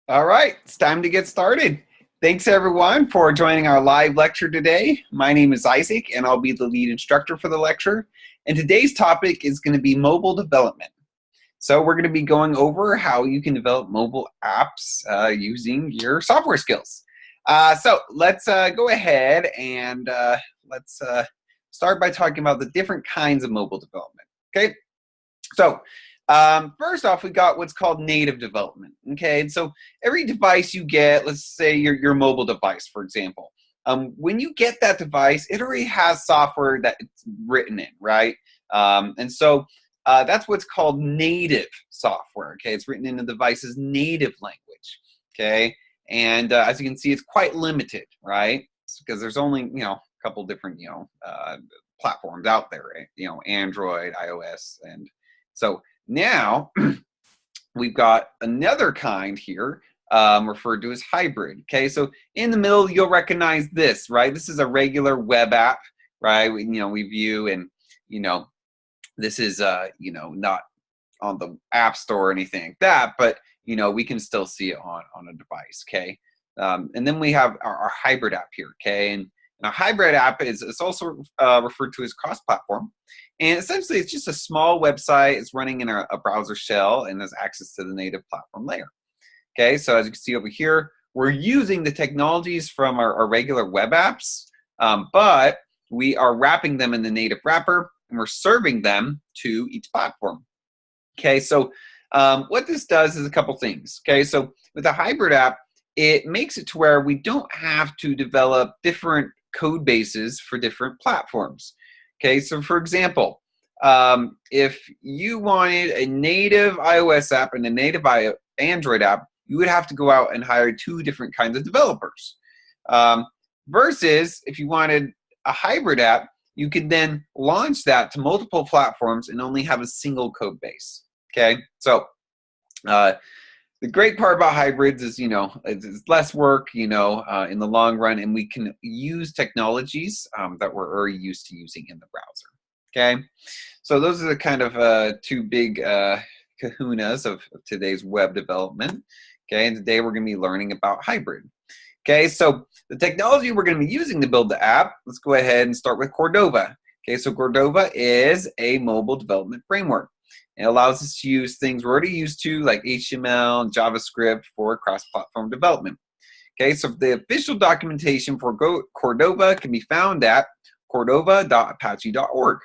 All right, it's time to get started. Thanks everyone for joining our live lecture today. My name is Isaac and I'll be the lead instructor for the lecture. And today's topic is going to be mobile development. So we're going to be going over how you can develop mobile apps using your software skills. So let's go ahead and let's start by talking about the different kinds of mobile development. Okay, so first off, we got what's called native development. Okay, and so every device you get, let's say your mobile device, for example, when you get that device, it already has software that it's written in, right? And so that's what's called native software. Okay, it's written in the device's native language. Okay, and as you can see, it's quite limited, right? Because there's only a couple different platforms out there, right? Android, iOS, and so now we've got another kind here referred to as hybrid. Okay, so in the middle you'll recognize this, right? This is a regular web app, right? We view, and this is not on the app store or anything like that, but we can still see it on a device. Okay, and then we have our hybrid app here. Okay, and a hybrid app is also referred to as cross-platform. And essentially, it's just a small website. It's running in a browser shell and has access to the native platform layer. Okay, so as you can see over here, we're using the technologies from our regular web apps, but we are wrapping them in the native wrapper, and we're serving them to each platform. Okay, so what this does is a couple things. Okay, so with a hybrid app, it makes it to where we don't have to develop different code bases for different platforms. Okay, so for example, if you wanted a native iOS app and a native Android app, you would have to go out and hire two different kinds of developers. Versus if you wanted a hybrid app, you could then launch that to multiple platforms and only have a single code base. Okay, so the great part about hybrids is, it's less work, in the long run, and we can use technologies that we're already used to using in the browser. Okay, so those are the kind of two big kahunas of today's web development. Okay, and today we're going to be learning about hybrid. Okay, so the technology we're going to be using to build the app, let's go ahead and start with Cordova. Okay, so Cordova is a mobile development framework. It allows us to use things we're already used to, like HTML and JavaScript, for cross-platform development. Okay, so the official documentation for Cordova can be found at cordova.apache.org.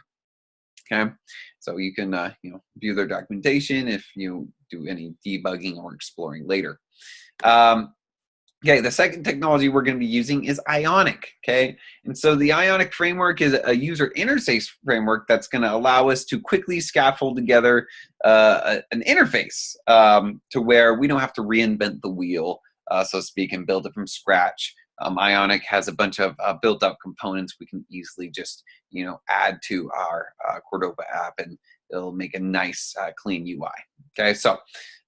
Okay, so you can view their documentation if you do any debugging or exploring later. Okay, the second technology we're going to be using is Ionic. Okay, and so the Ionic framework is a user interface framework that's going to allow us to quickly scaffold together an interface to where we don't have to reinvent the wheel, so to speak, and build it from scratch. Ionic has a bunch of built-up components we can easily just add to our Cordova app, and it'll make a nice clean UI. Okay, so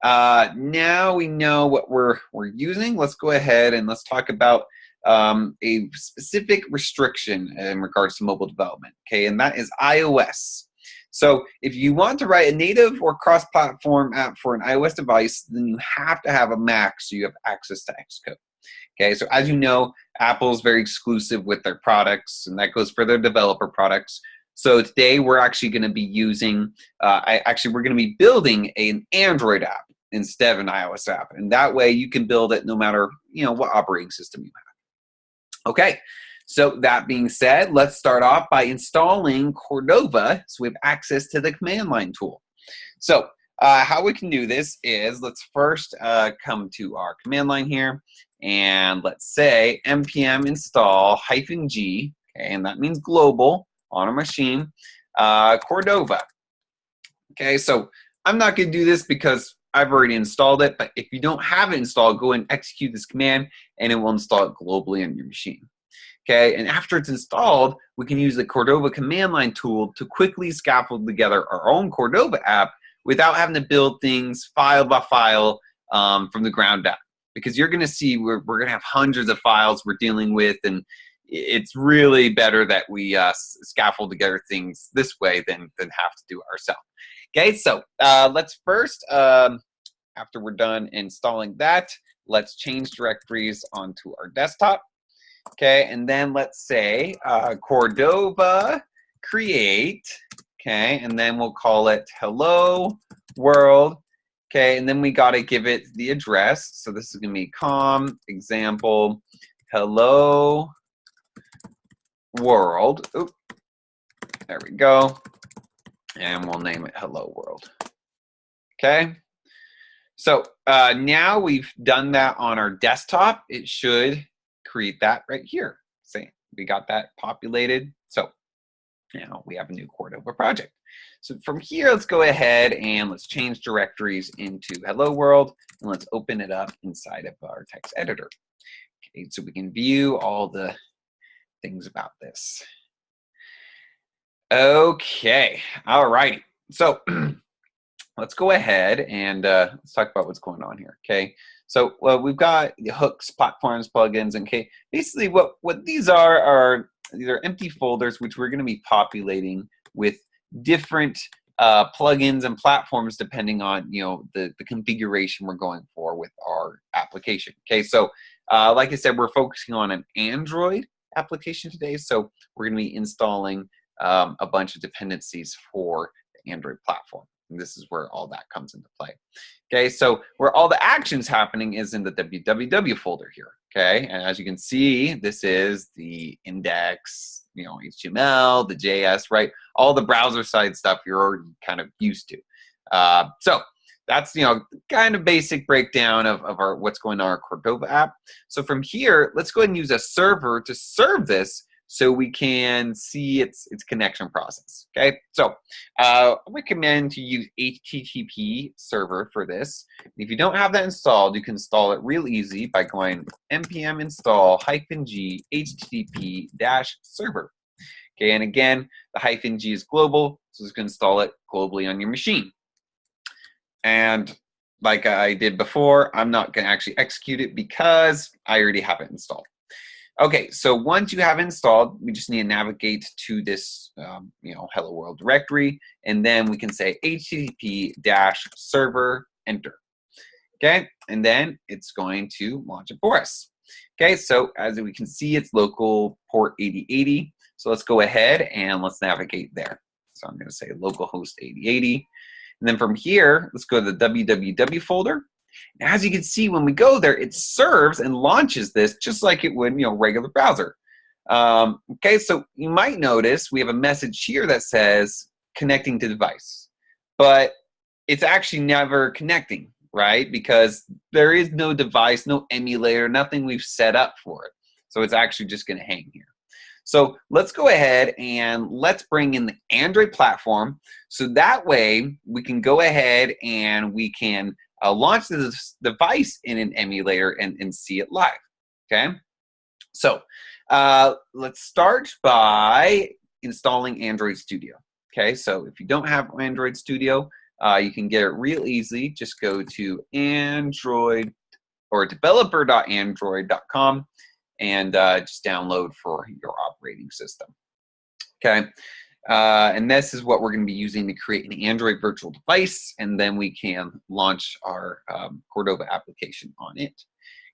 now we know what we're using. Let's go ahead and let's talk about a specific restriction in regards to mobile development. Okay, and that is iOS. So if you want to write a native or cross-platform app for an iOS device, then you have to have a Mac so you have access to Xcode. Okay, so as you know, Apple's very exclusive with their products, and that goes for their developer products. So today we're actually going to be using, we're going to be building an Android app instead of an iOS app. And that way you can build it no matter, what operating system you have. Okay, so that being said, let's start off by installing Cordova so we have access to the command line tool. So how we can do this is, let's first come to our command line here, and let's say npm install -g, okay, and that means global on a machine, Cordova. Okay, so I'm not going to do this because I've already installed it, but if you don't have it installed, go and execute this command and it will install it globally on your machine. Okay, and after it's installed, we can use the Cordova command line tool to quickly scaffold together our own Cordova app without having to build things file by file from the ground up. Because you're going to see we're going to have hundreds of files we're dealing with, and it's really better that we scaffold together things this way than have to do it ourselves. Okay, so let's first, after we're done installing that, let's change directories onto our desktop. Okay, and then let's say Cordova create, okay, and then we'll call it hello world, okay, and then we got to give it the address. So this is going to be com example hello world. Oop, there we go, and we'll name it hello world. Okay, so now we've done that on our desktop. It should create that right here. See, we got that populated. So now we have a new Cordova project. So from here, let's go ahead and let's change directories into hello world, and let's open it up inside of our text editor. Okay, so we can view all the things about this. Okay, all righty. So let's go ahead and let's talk about what's going on here. Okay, so we've got the hooks, platforms, plugins, and okay, basically what these are these are empty folders which we're going to be populating with different plugins and platforms depending on the configuration we're going for with our application. Okay, so like I said, we're focusing on an Android application today, so we're going to be installing a bunch of dependencies for the Android platform. And this is where all that comes into play. Okay, so where all the action's happening is in the www folder here. Okay, and as you can see, this is the index, HTML, the JS, right? All the browser side stuff you're already kind of used to. So that's kind of basic breakdown of our what's going on in our Cordova app. So from here, let's go ahead and use a server to serve this, so we can see its connection process. Okay, so I recommend to use HTTP server for this. If you don't have that installed, you can install it real easy by going npm install -g http-server. Okay, and again, the -g is global, so it's going to install it globally on your machine. And like I did before, I'm not going to actually execute it because I already have it installed. Okay, so once you have installed, we just need to navigate to this, hello world directory, and then we can say http-server enter. Okay, and then it's going to launch it for us. Okay, so as we can see, it's local port 8080. So let's go ahead and let's navigate there. So I'm going to say localhost 8080. And then from here, let's go to the www folder. And as you can see, when we go there, it serves and launches this just like it would, regular browser. Okay, so you might notice we have a message here that says connecting to device, but it's actually never connecting, right? Because there is no device, no emulator, nothing we've set up for it. So it's actually just going to hang here. So let's go ahead and let's bring in the Android platform. So that way we can go ahead and we can launch this device in an emulator and see it live. Okay, so let's start by installing Android Studio. Okay, so if you don't have Android Studio, you can get it real easy. Just go to Android or developer.android.com and just download for your operating system. Okay. And this is what we're going to be using to create an Android virtual device, and then we can launch our Cordova application on it.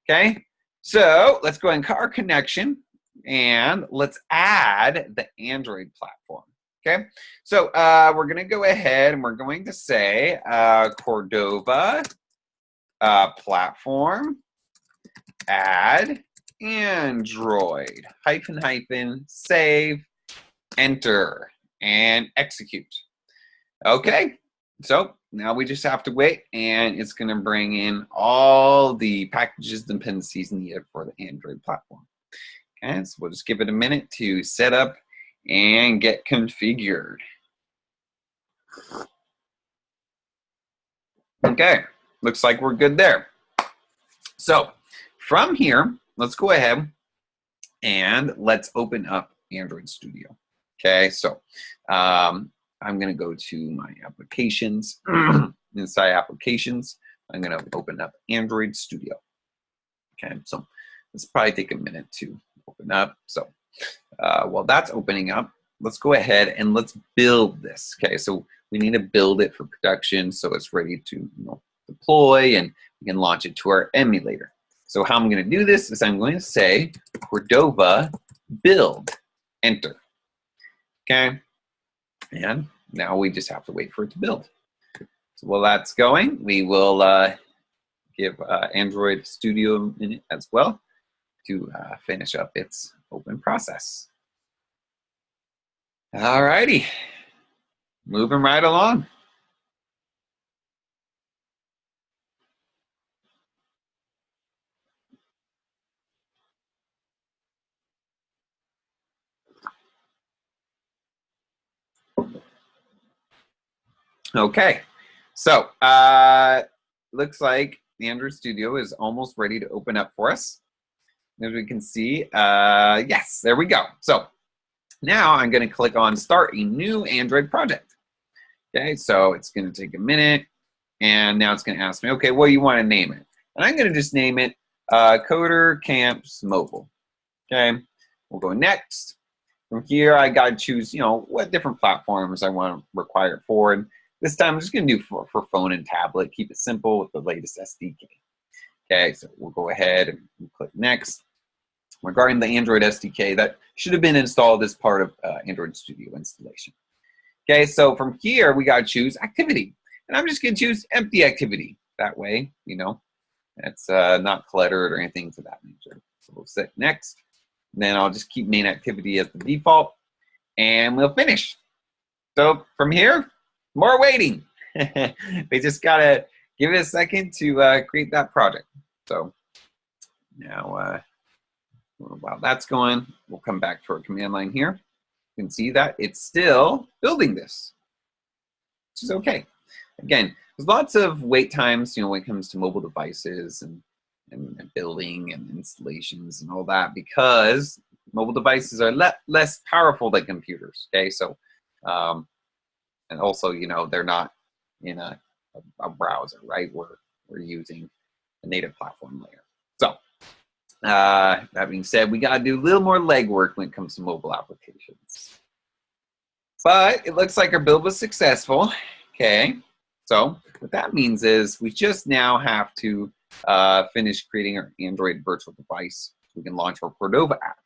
Okay, so let's go ahead and cut our connection, and let's add the Android platform. Okay, so we're going to go ahead and we're going to say Cordova platform add Android --save enter and execute. Okay, so now we just have to wait, and it's going to bring in all the packages and dependencies needed for the Android platform. Okay, so we'll just give it a minute to set up and get configured. Okay, looks like we're good there. So from here, let's go ahead and let's open up Android Studio. Okay, so I'm going to go to my applications. Inside applications, I'm going to open up Android Studio. Okay, so let's probably take a minute to open up. So while that's opening up, let's go ahead and let's build this. Okay, so we need to build it for production so it's ready to deploy and we can launch it to our emulator. So how I'm going to do this is I'm going to say Cordova build, enter. Okay, and now we just have to wait for it to build. So while that's going, we will give Android Studio a minute as well to finish up its open process. All righty, moving right along. Okay, so looks like the Android Studio is almost ready to open up for us. As we can see, yes, there we go. So now I'm going to click on Start a New Android Project. Okay, so it's going to take a minute, and now it's going to ask me, okay, what do you want to name it? And I'm going to just name it Coder Camps Mobile. Okay, we'll go next. From here, I got to choose, what different platforms I want to require it for. And this time, I'm just going to do for phone and tablet. Keep it simple with the latest SDK. Okay, so we'll go ahead and click next. Regarding the Android SDK, that should have been installed as part of Android Studio installation. Okay, so from here, we got to choose activity. And I'm just going to choose empty activity. That way, it's not cluttered or anything to that nature. So we'll set next. Then I'll just keep main activity as the default, and we'll finish. So from here, more waiting. We just gotta give it a second to create that project. So now, while that's going, we'll come back to our command line here. You can see that it's still building this, which is okay. Again, there's lots of wait times, when it comes to mobile devices and building and installations and all that, because mobile devices are less powerful than computers. Okay, so and also they're not in a browser, right? We're using a native platform layer. So that being said, we got to do a little more legwork when it comes to mobile applications. But it looks like our build was successful. Okay, so what that means is we just now have to finish creating our Android virtual device so we can launch our Cordova app.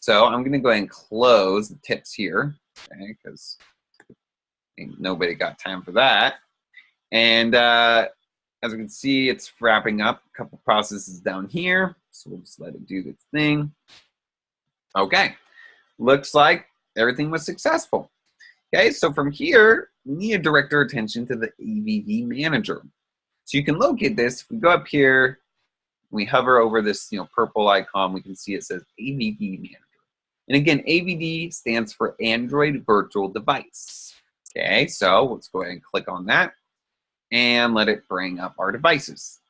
So I'm going to go ahead and close the tips here, okay, because nobody got time for that. And as we can see, it's wrapping up a couple processes down here. So we'll just let it do its thing. Okay, looks like everything was successful. Okay, so from here, we need to direct our attention to the AVD Manager. So you can locate this. If we go up here, we hover over this purple icon, we can see it says AVD Manager. And again, AVD stands for Android Virtual Device. Okay, so let's go ahead and click on that and let it bring up our devices.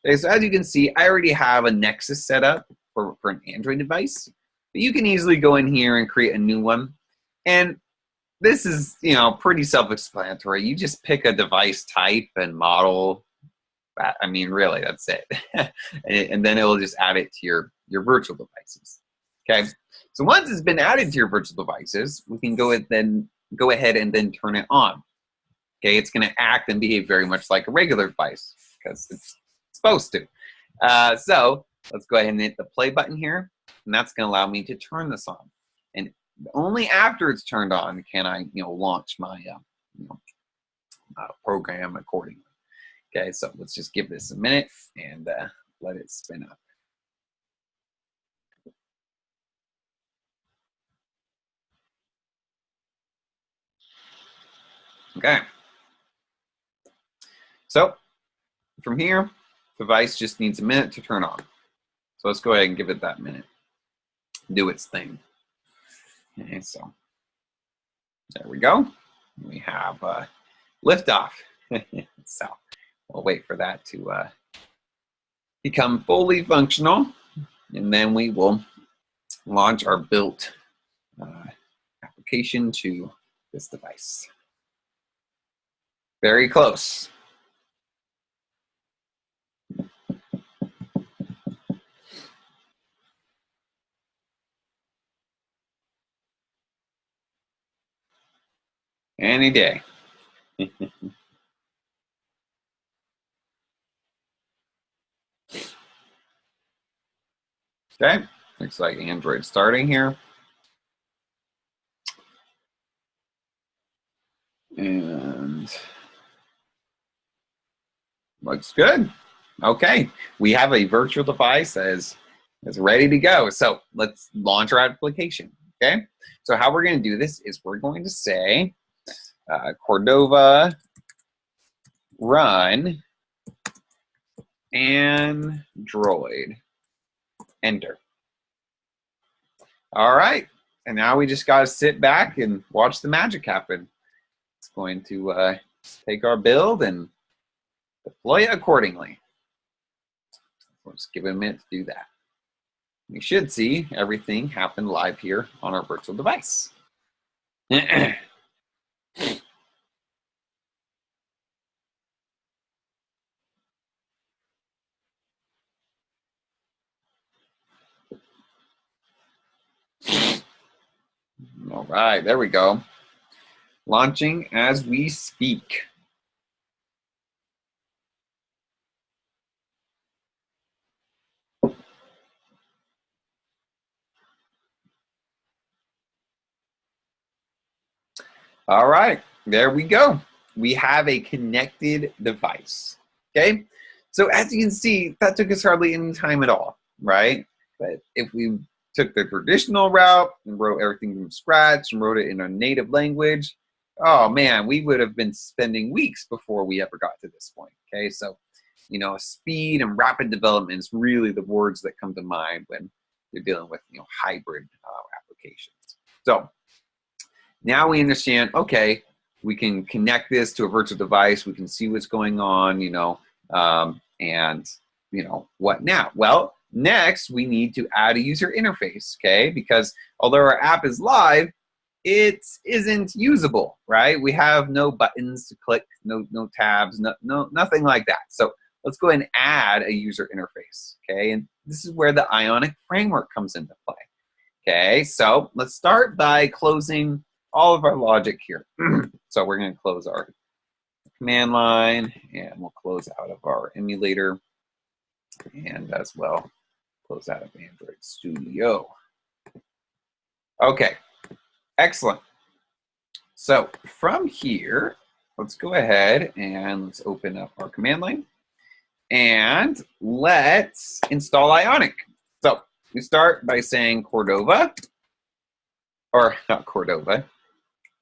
Okay, so as you can see, I already have a Nexus set up for an Android device, but you can easily go in here and create a new one. And this is, pretty self-explanatory. You just pick a device type and model. I mean, really, that's it. And then it will just add it to your virtual devices. Okay, so once it's been added to your virtual devices, we can go ahead and then turn it on. Okay, it's going to act and behave very much like a regular device because it's supposed to. So let's go ahead and hit the play button here, and that's going to allow me to turn this on. And only after it's turned on can I, launch my program accordingly. Okay, so let's just give this a minute and let it spin up. Okay. So from here, the device just needs a minute to turn on. So let's go ahead and give it that minute. Do its thing. Okay, so there we go. We have liftoff. So we'll wait for that to become fully functional, and then we will launch our built application to this device. Very close. Any day. Okay, looks like Android starting here. And looks good. Okay, we have a virtual device that is ready to go. So let's launch our application. Okay, so how we're going to do this is we're going to say Cordova run Android. Enter. All right, and now we just got to sit back and watch the magic happen. It's going to take our build and deploy it accordingly. Let's give it a minute to do that. We should see everything happen live here on our virtual device. All right, there we go. Launching as we speak. All right, there we go. We have a connected device, okay? So as you can see, that took us hardly any time at all, right? But if we took the traditional route and wrote everything from scratch and wrote it in our native language, oh man, we would have been spending weeks before we ever got to this point, okay? So, you know, speed and rapid development is really the words that come to mind when you're dealing with, you know, hybrid applications. So now we understand, okay, we can connect this to a virtual device, we can see what's going on, you know, and, you know, what now? Well, next we need to add a user interface, okay? Because although our app is live, it isn't usable, right? We have no buttons to click, no tabs, nothing like that. So let's go ahead and add a user interface, okay? And this is where the Ionic framework comes into play, okay? So let's start by closing all of our logic here. So we're going to close our command line, and we'll close out of our emulator, and as well close out of Android Studio. Okay, excellent. So from here, let's go ahead and let's open up our command line, and let's install Ionic. So we start by saying Cordova, or not Cordova,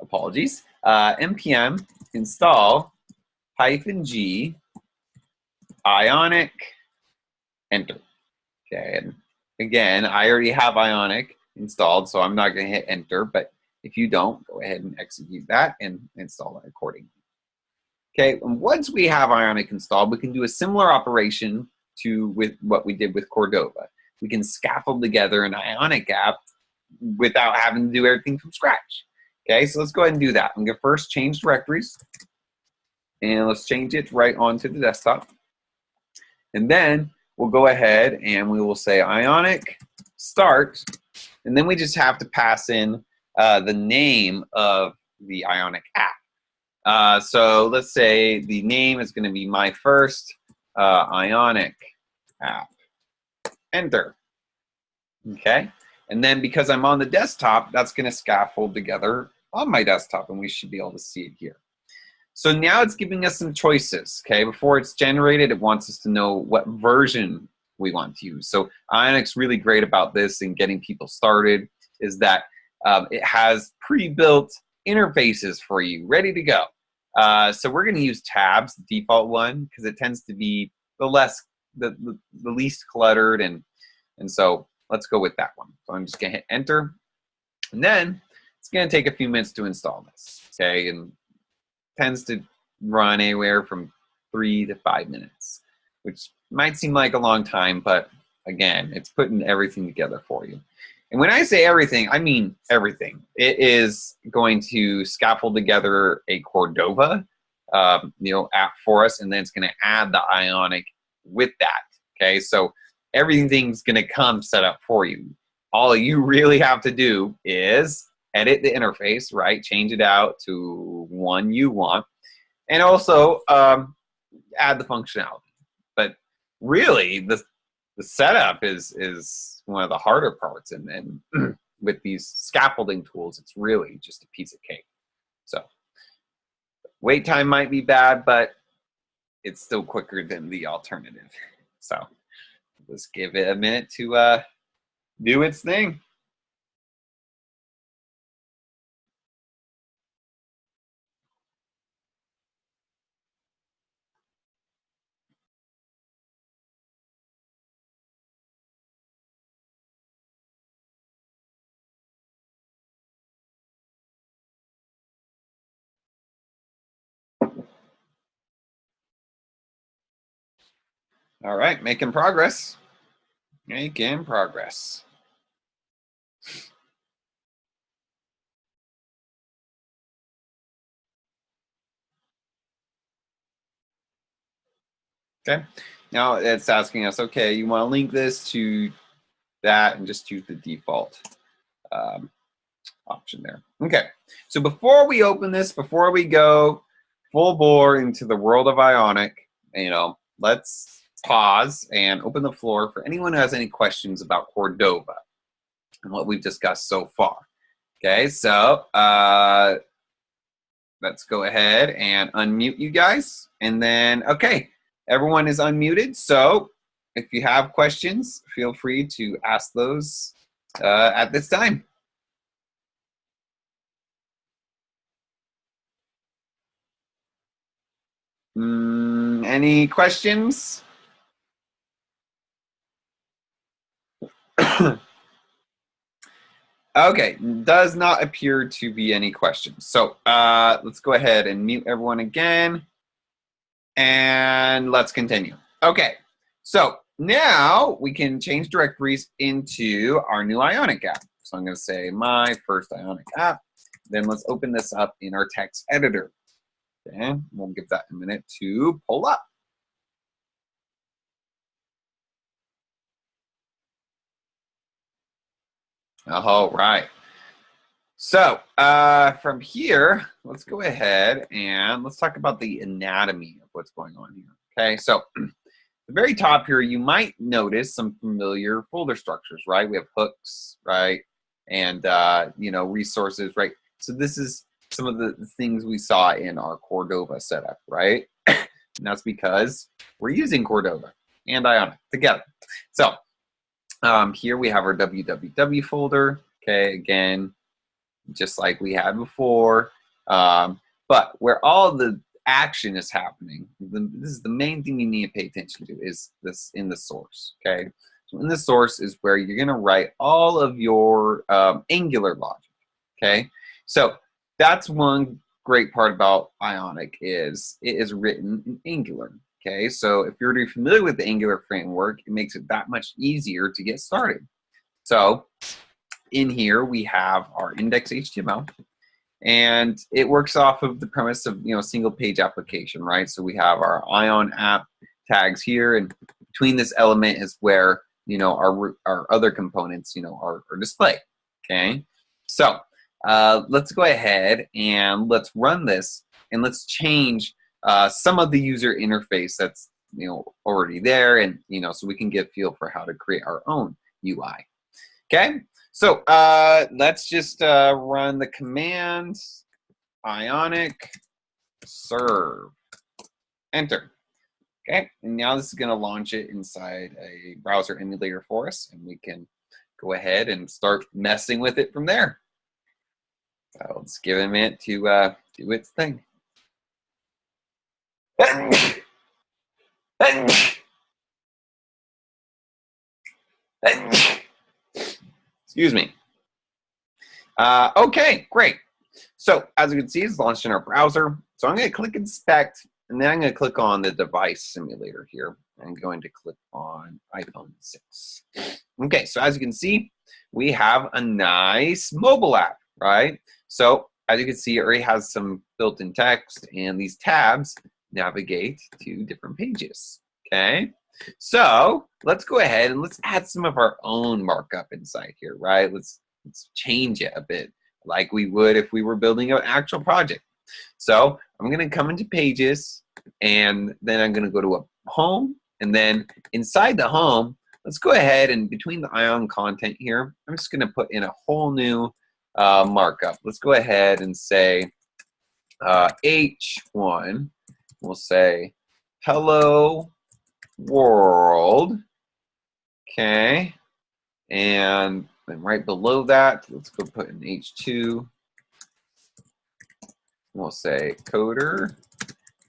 apologies, npm install -g Ionic, enter. Okay, and again, I already have Ionic installed, so I'm not going to hit enter, but if you don't, go ahead and execute that and install it accordingly. Okay, and once we have Ionic installed, we can do a similar operation with what we did with Cordova. We can scaffold together an Ionic app without having to do everything from scratch. Okay, so let's go ahead and do that. I'm going to first change directories, and let's change it right onto the desktop. And then we'll go ahead and we will say Ionic start, and then we just have to pass in the name of the Ionic app. So let's say the name is going to be my first Ionic app. Enter. Okay. And then because I'm on the desktop, that's going to scaffold together on my desktop, and we should be able to see it here. So now it's giving us some choices, okay? Before it's generated, it wants us to know what version we want to use. So Ionic's really great about this and getting people started is that it has pre-built interfaces for you, ready to go. So we're going to use tabs, the default one, because it tends to be the least cluttered, and so let's go with that one. So I'm just going to hit enter, and then it's going to take a few minutes to install this, okay? And tends to run anywhere from 3 to 5 minutes, which might seem like a long time, but again, it's putting everything together for you. And when I say everything, I mean everything. It is going to scaffold together a Cordova app for us, and then it's going to add the Ionic with that. Okay, so everything's going to come set up for you. All you really have to do is edit the interface, right? Change it out to one you want, and also add the functionality. But really, the setup is one of the harder parts, and then with these scaffolding tools, it's really just a piece of cake. So wait time might be bad, but it's still quicker than the alternative. So let's give it a minute to do its thing. All right, making progress. Making progress. Okay, now it's asking us, okay, you want to link this to that and just use the default option there. Okay, so before we open this, before we go full bore into the world of Ionic, let's pause and open the floor for anyone who has any questions about Cordova and what we've discussed so far. Okay, so let's go ahead and unmute you guys. And then, okay, everyone is unmuted. So if you have questions, feel free to ask those at this time. Any questions? Okay, does not appear to be any questions. So let's go ahead and mute everyone again. And let's continue. Okay, so now we can change directories into our new Ionic app. So I'm going to say my first Ionic app. Then let's open this up in our text editor. Okay, we'll give that a minute to pull up. All right. So from here, let's go ahead and let's talk about the anatomy of what's going on here. Okay, so at the very top here, you might notice some familiar folder structures, right? We have hooks, right? And, resources, right? So this is some of the things we saw in our Cordova setup, right? And that's because we're using Cordova and Ionic together. So here we have our www folder, okay, again, just like we had before. But where all the action is happening, this is the main thing you need to pay attention to, is this in the source, okay? So in the source is where you're gonna write all of your Angular logic, okay? So that's one great part about Ionic, is it is written in Angular, okay? So if you're already familiar with the Angular framework, it makes it that much easier to get started. So in here we have our index.html, and it works off of the premise of single page application, right? So we have our Ion app tags here, and between this element is where our other components are displayed. Okay, so let's go ahead and let's run this, and let's change some of the user interface that's already there, and so we can get a feel for how to create our own UI. Okay, so let's just run the command Ionic serve, enter. Okay, and now this is going to launch it inside a browser emulator for us, and we can go ahead and start messing with it from there. So let's give it a minute to do its thing. Excuse me. Okay, great. So as you can see, it's launched in our browser. So I'm going to click inspect, and then I'm going to click on the device simulator here. I'm going to click on iPhone 6. Okay, so as you can see, we have a nice mobile app, right? So as you can see, it already has some built-in text, and these tabs navigate to different pages, okay? So let's go ahead and let's add some of our own markup inside here, right? Let's change it a bit like we would if we were building an actual project. So I'm going to come into pages, and then I'm going to go to a home, and then inside the home, let's go ahead and between the ion content here, I'm just going to put in a whole new markup. Let's go ahead and say H1. We'll say hello world. Okay. And then right below that, let's go put in H2. We'll say Coder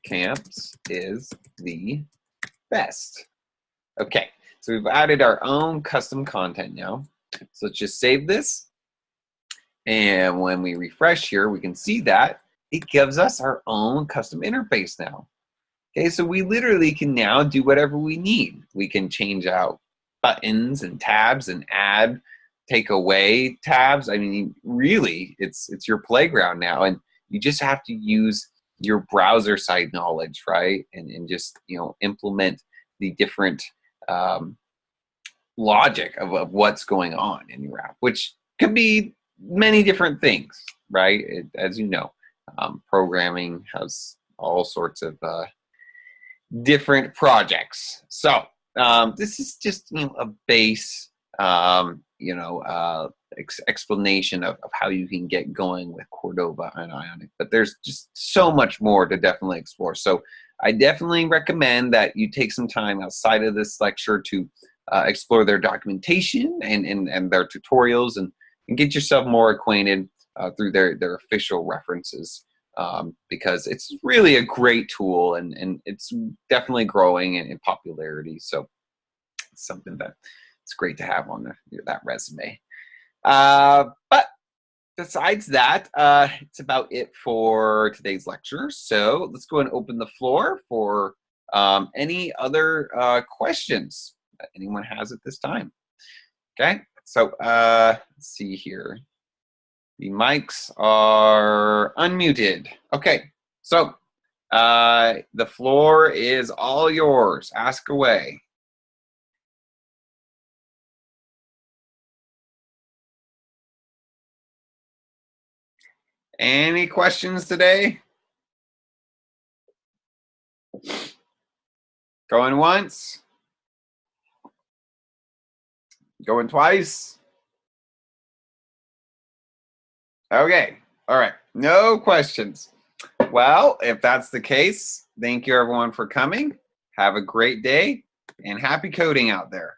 Camps is the best. Okay, so we've added our own custom content now. So let's just save this. And when we refresh here, we can see that it gives us our own custom interface now. Okay, so we literally can now do whatever we need. We can change out buttons and tabs and add, take away tabs. I mean, really, it's your playground now, and you just have to use your browser side knowledge, right? And just, you know, implement the different logic of what's going on in your app, which could be many different things, right? As you know, programming has all sorts of different projects. So this is just, you know, a base, explanation of how you can get going with Cordova and Ionic. But there's just so much more to definitely explore. So I definitely recommend that you take some time outside of this lecture to explore their documentation and their tutorials and get yourself more acquainted through their official references. Because it's really a great tool and it's definitely growing in popularity. So it's something that it's great to have on that resume. But besides that, it's about it for today's lecture. So let's go and open the floor for any other questions that anyone has at this time. Okay, so let's see here. The mics are unmuted. Okay, so the floor is all yours. Ask away. Any questions today? Going once? Going twice? Okay, all right, no questions. Well, if that's the case, thank you everyone for coming. Have a great day and happy coding out there.